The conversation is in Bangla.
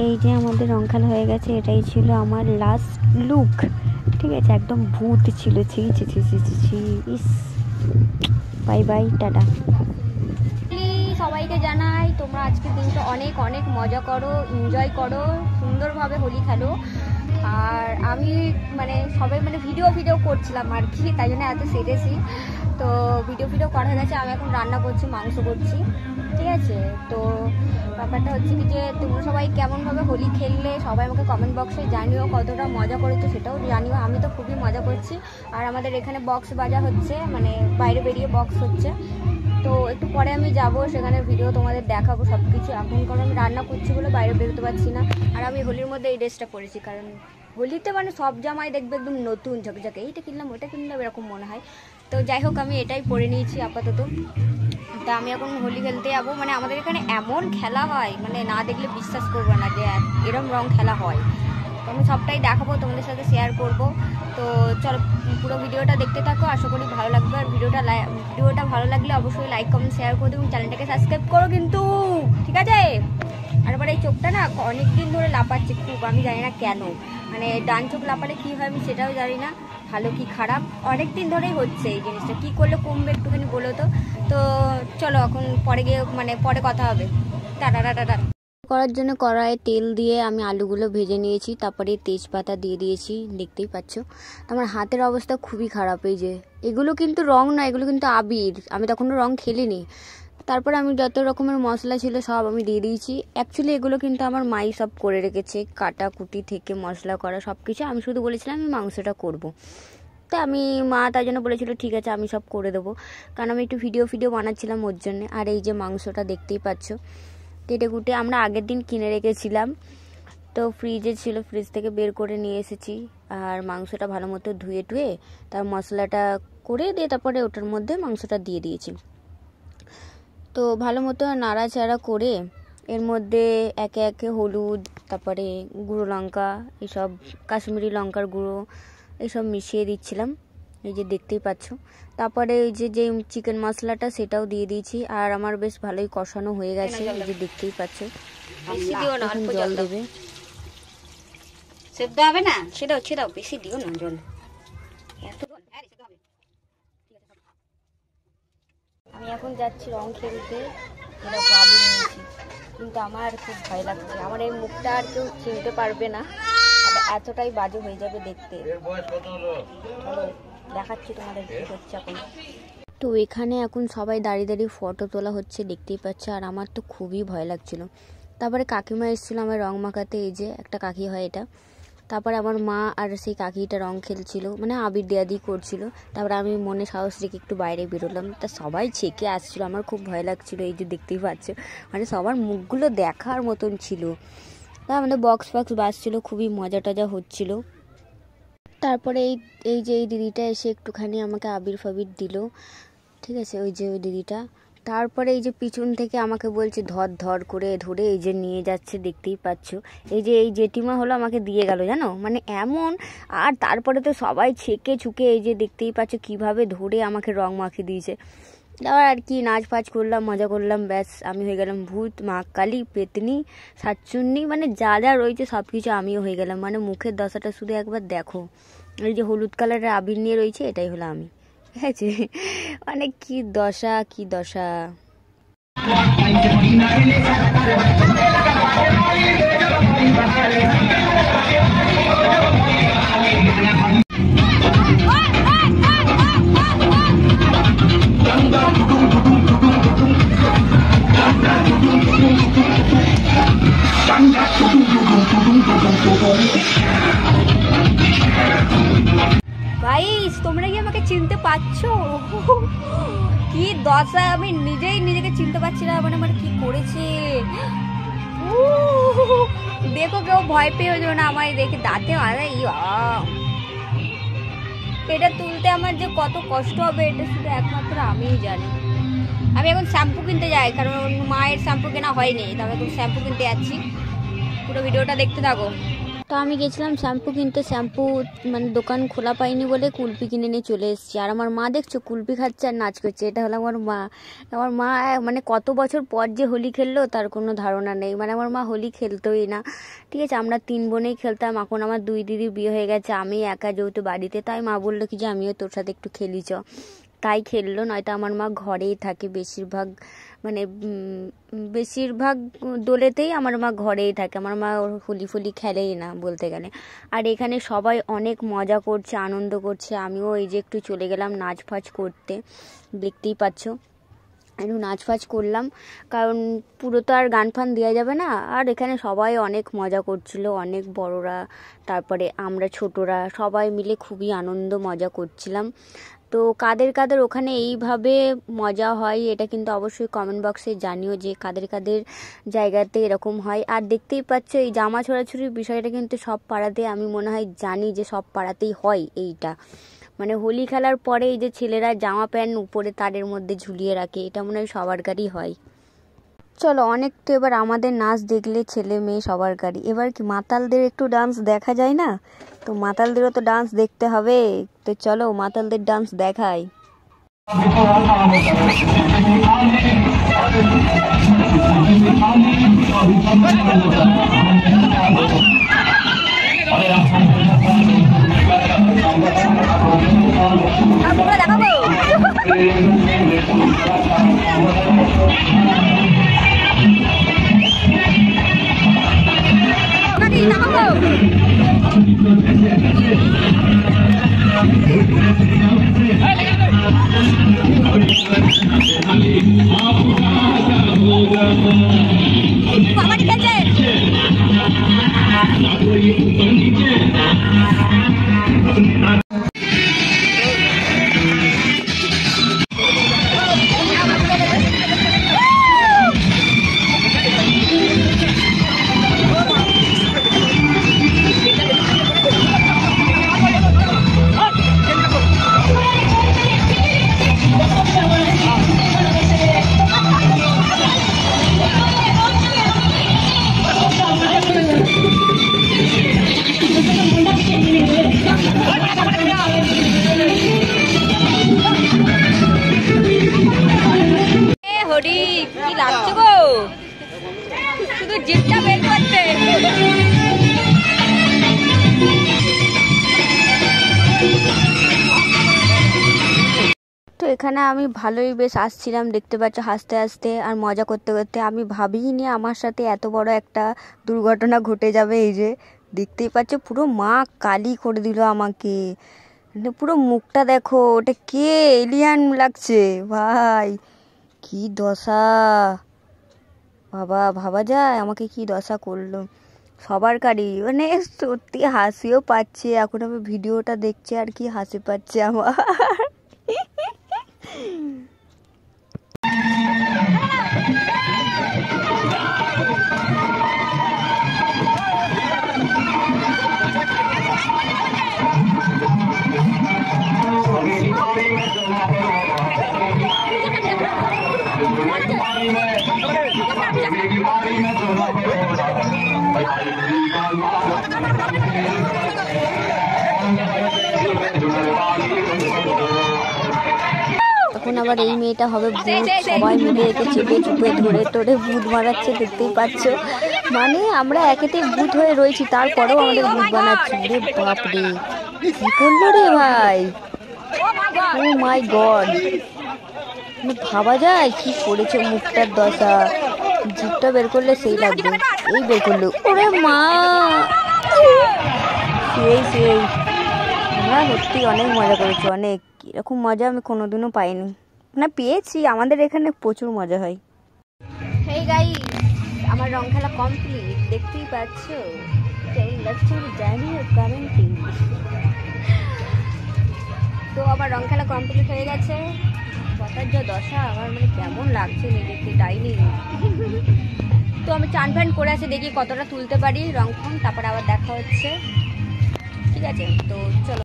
এই যে আমাদের রং খেলা হয়ে গেছে, এটাই ছিল আমার লাস্ট লুক। ঠিক আছে, একদম ভূত ছিল। ছি ছি ছি ছি ছি। ইস, বাই বাই, টাটা। সবাইকে জানাই তোমরা আজকের দিনটা অনেক অনেক মজা করো, এনজয় করো, সুন্দরভাবে হোলি খেলো। আর আমি সবাই ভিডিও করছিলাম আর কি, তাই জন্য এত সেরেছি। তো ভিডিও করা হয়ে গেছে, আমি এখন রান্না করছি, মাংস করছি। ঠিক আছে, তো ব্যাপারটা হচ্ছে কি যে তোমরা সবাই কেমনভাবে হোলি খেললে সবাই আমাকে কমেন্ট বক্সে জানিও, কতটা মজা করেছো সেটাও জানিও। আমি তো খুবই মজা করছি। আর আমাদের এখানে বক্স বাজা হচ্ছে, বাইরে বেরিয়ে বক্স হচ্ছে। তো একটু পরে আমি যাব, সেখানে ভিডিও তোমাদের দেখাবো সব কিছু। এখন কারণ আমি রান্না করছি বলে বাইরে বেরোতে পারছি না। আর আমি হোলির মধ্যে এই ড্রেসটা পরেছি, কারণ হোলিতে সব জামাই দেখবে একদম নতুন ঝকঝকে, এইটা কিনলাম ওইটা কিনলাম এরকম মনে হয়। তো যাই হোক, আমি এটাই পরে নিয়েছি আপাতত। তা আমি এখন হোলি খেলতে যাবো। আমাদের এখানে এমন খেলা হয়, না দেখলে বিশ্বাস করবে না যে এরম রং খেলা হয়। তো আমি সবটাই দেখাবো, তোমাদের সাথে শেয়ার করব। তো চলো পুরো ভিডিওটা দেখতে থাকো, আশা করি ভালো লাগবে। আর ভিডিওটা ভালো লাগলে অবশ্যই লাইক কমেন্ট শেয়ার করে দেবো, চ্যানেলটাকে সাবস্ক্রাইব করো কিন্তু, ঠিক আছে? আর এবার এই চোখটা না অনেক দিন ধরে লাপাচ্ছে খুব, আমি জানি না কেন। ডান চোখ লাপালে কী হয় আমি সেটাও জানি না, ভালো কি খারাপ। অনেক দিন ধরেই হচ্ছে এই জিনিসটা, কী করলে কমবে একটুখানি বলো তো। তো চলো এখন পরে গিয়ে পরে কথা হবে। Tata tata tata. করার জন্য কড়াইয়ে তেল দিয়ে আমি আলুগুলো ভেজে নিয়েছি, তারপরে তেজপাতা দিয়ে দিয়েছি, দেখতেই পাচ্ছ। আমার হাতের অবস্থা খুবই খারাপ। এই যে এগুলো কিন্তু রং না, এগুলো কিন্তু আবির, আমি তখনও রং খেলিনি। তারপর আমি যত রকমের মশলা ছিল সব আমি দিয়ে দিয়েছি। অ্যাকচুয়ালি এগুলো কিন্তু আমার মাই সব করে রেখেছে, কাটাকুটি থেকে মশলা করা সব কিছু। আমি শুধু বলেছিলাম আমি মাংসটা করব। তা মা তার জন্য বলেছিল ঠিক আছে আমি সব করে দেবো, কারণ আমি একটু ভিডিও বানাচ্ছিলাম ওর জন্যে। আর এই যে মাংসটা দেখতেই পাচ্ছ, কেটে কুটে আমরা আগের দিন কিনে রেখেছিলাম, তো ফ্রিজে ছিল, ফ্রিজ থেকে বের করে নিয়ে এসেছি। আর মাংসটা ভালো মতো ধুয়ে টুয়ে তার মশলাটা করে দিয়ে তারপরে ওটার মধ্যে মাংসটা দিয়ে দিয়েছি। তো ভালো মতো নাড়াচাড়া করে এর মধ্যে একে একে হলুদ, তারপরে গুঁড়ো লঙ্কা, এসব কাশ্মীরি লঙ্কার গুঁড়ো এসব মিশিয়ে দিচ্ছিলাম, এই যে দেখতেই পাচ্ছ। তারপরে এই যে চিকেন মশলাটা সেটাও দিয়ে দিয়েছি। আর আমার বেশ ভালোই কষানো হয়ে গেছে, এই যে দেখতেই পাচ্ছ। জল দেবে, সেদ্ধ হবে না, সেটাও বেশি দিও না জল। আমি এখন যাচ্ছি রং খেলতে, আবির নিয়েছি, কিন্তু আমার খুব ভয় লাগছে। আমার এই মুখটা আর কেউ চিনতে পারবে না, এতটাই বাজে হয়ে যাবে দেখতে। দেখাচ্ছি তোমাদের কি হচ্ছে এখন। তো এখানে এখন সবাই দাঁড়িয়ে দাঁড়িয়ে ফটো তোলা হচ্ছে, দেখতেই পাচ্ছে। আর আমার তো খুবই ভয় লাগছিল। তারপরে কাকিমা এসেছিলো আমার রং মাখাতে, এই যে একটা কাকি হয় এটা। তারপরে আমার মা আর সেই কাকিটা রং খেলছিল, আবির দেয়া দিয়ে করছিল। তারপরে আমি মনে সাহস রেখে একটু বাইরে বেরোলাম, তা সবাই ছেকে আসছিল, আমার খুব ভয় লাগছিল। এই যে দেখতেই পাচ্ছ, সবার মুখগুলো দেখার মতন ছিল। তা আমাদের বক্স বাজছিল, খুবই মজা টজা হচ্ছিল। তারপরে এই যে এই দিদিটা এসে একটুখানি আমাকে আবির ফাবির দিল, ঠিক আছে, ওই যে ওই দিদিটা। তারপরে এই যে পিছন থেকে আমাকে বলছে ধর করে ধরে এই যে নিয়ে যাচ্ছে, দেখতেই পাচ্ছ। এই যে এই জেঠিমা হলো আমাকে দিয়ে গেল, জানো, এমন। আর তারপরে তো সবাই ছেকে ছুকে এই যে দেখতেই পাচ্ছ কিভাবে ধরে আমাকে রং মাখিয়ে দিয়েছে। তারপর আর কি নাচ ফাচ করলাম, মজা করলাম, ব্যাস আমি হয়ে গেলাম ভূত, মা কালী, পেতনি, শাকচুন্নি, যা যা রয়েছে সব কিছু আমিও হয়ে গেলাম। মুখের দশাটা শুধু একবার দেখো, এই যে হলুদ কালারের আবির নিয়ে রয়েছে, এটাই হলো আমি, ঠিক আছে। কি দশা, কি দশা। গাইস, তোমরা কি আমাকে চিনতে পারছো? কি দশা, আমি নিজেই নিজেকে চিনতে পারছি না, মানে কি করেছে। দেখো কেউ ভয় পেয়ে যাবে না আমায় দেখে, দাঁতে মারা। এটা তুলতে আমার যে কত কষ্ট হবে এটা শুধু একমাত্র আমিই জানি। আমি এখন শ্যাম্পু কিনতে যাই, কারণ মায়ের শ্যাম্পু কেনা হয়নি, তো আমি এখন শ্যাম্পু কিনতে যাচ্ছি। পুরো ভিডিওটা দেখতে থাকো। তো আমি গেছিলাম শ্যাম্পু কিনতে, শ্যাম্পু মানে দোকান খোলা পাইনি বলে কুলপি কিনে নিয়ে চলে এসেছি। আর আমার মা দেখছো কুলপি খাচ্ছে আর নাচ করছে, এটা হলো আমার মা। আমার মা মানে কত বছর পর যে হোলি খেললো তার কোনো ধারণা নেই, মানে আমার মা হোলি খেলতোই না, ঠিক আছে। আমরা 3 বোনেই খেলতাম, এখন আমার 2 দিদির বিয়ে হয়ে গেছে, আমি একা যেহেতু বাড়িতে, তাই মা বললো কি যে আমিও তোর সাথে একটু খেলি চ, তাই খেললো। নয়তো আমার মা ঘরেই থাকে বেশিরভাগ, মানে বেশিরভাগ দোলেতেই আমার মা ঘরেই থাকে, আমার মা হোলি ফুলি খেলেই না বলতে গেলে। আর এখানে সবাই অনেক মজা করছে, আনন্দ করছে, আমিও এই যে একটু চলে গেলাম নাচ ফাচ করতে, দেখতেই পাচ্ছ একটু নাচ ফাচ করলাম, কারণ পুরো তো আর গান ফান দেওয়া যাবে না। আর এখানে সবাই অনেক মজা করছিল, অনেক বড়রা, তারপরে আমরা ছোটরা সবাই মিলে খুবই আনন্দ মজা করছিলাম। তো কাদের কাদের ওখানে এইভাবে মজা হয় এটা কিন্তু অবশ্যই কমেন্ট বক্সে জানিও যে কাদের কাদের জায়গাতে এরকম হয়। আর দেখতেই পাচ্ছ এই জামা ছোড়াছুড়ির বিষয়টা কিন্তু সব পাড়াতে, আমি মনে হয় জানি যে সব পাড়াতেই হয় এইটা, মানে হোলি খেলার পরে এই যে ছেলেরা জামা প্যান্ট উপরে তারের মধ্যে ঝুলিয়ে রাখে, এটা মনে হয় সবার গাড়ি হয়। চলো অনেক তো এবার আমাদের নাচ দেখলে ছেলে মেয়ে সবার গাড়ি, এবার কি মাতালদের একটু ডান্স দেখা যায় না, তো মাতালদেরও তো ডান্স দেখতে হবে, তো চলো মাতালদের ডান্স দেখাই। হরি কি লাগছে গো, শুধু জিপটা বের করতে। তো এখানে আমি ভালোই বেশ আসছিলাম, দেখতে পাচ্ছ হাসতে হাসতে আর মজা করতে করতে। আমি ভাবিনি আমার সাথে এত বড় একটা দুর্ঘটনা ঘটে যাবে। এই যে দেখতেই পাচ্ছ পুরো মা কালি করে দিল আমাকে, পুরো মুখটা দেখো, ওটা কে এলিয়ান লাগছে ভাই, কি দশা বাবা, ভাবা যায় আমাকে কি দশা করলো সবার গাড়ি, মানে সত্যি হাসিও পাচ্ছে, এখন আমি ভিডিওটা দেখছি আর কি হাসি পাচ্ছে আমার। এখন আবার এই মেয়েটা হবে ভূত, সবাই মিলে একে চেপে চুপে ধরে টরে ভূত মারাচ্ছে, দেখতেই পাচ্ছ, মানে আমরা একেতে ভূত হয়ে রয়েছি তারপরেও আমাদের ভূত বানাচ্ছে। রে বাপরে কি করলো রে ভাই, ও মাই গড, ভাবা যায় কি করেছে, মুখটার দশা, জিভটা বের করলে সেই লাগবে, এই বের করলো, ওরে মা, সেই আমরা সত্যি অনেক মজা করেছি, অনেক, এরকম মজা আমি কোনোদিনও পাইনি, না পেয়েছি, আমাদের এখানে প্রচুর মজা হয়। হেই গাইস, আমার রং খেলা কমপ্লিট, দেখতেই পাচ্ছ, কেমন লাগছে জানিও কমেন্টে। তো আমার রং খেলা কমপ্লিট হয়ে গেছে, কথার যা দশা আমার, মানে কেমন লাগছে নিজেকে ডাইনি। তো আমি চান ফান করে আসি, দেখি কতটা তুলতে পারি রং ফং, তারপরে আবার দেখা হচ্ছে, ঠিক আছে। তো চলো।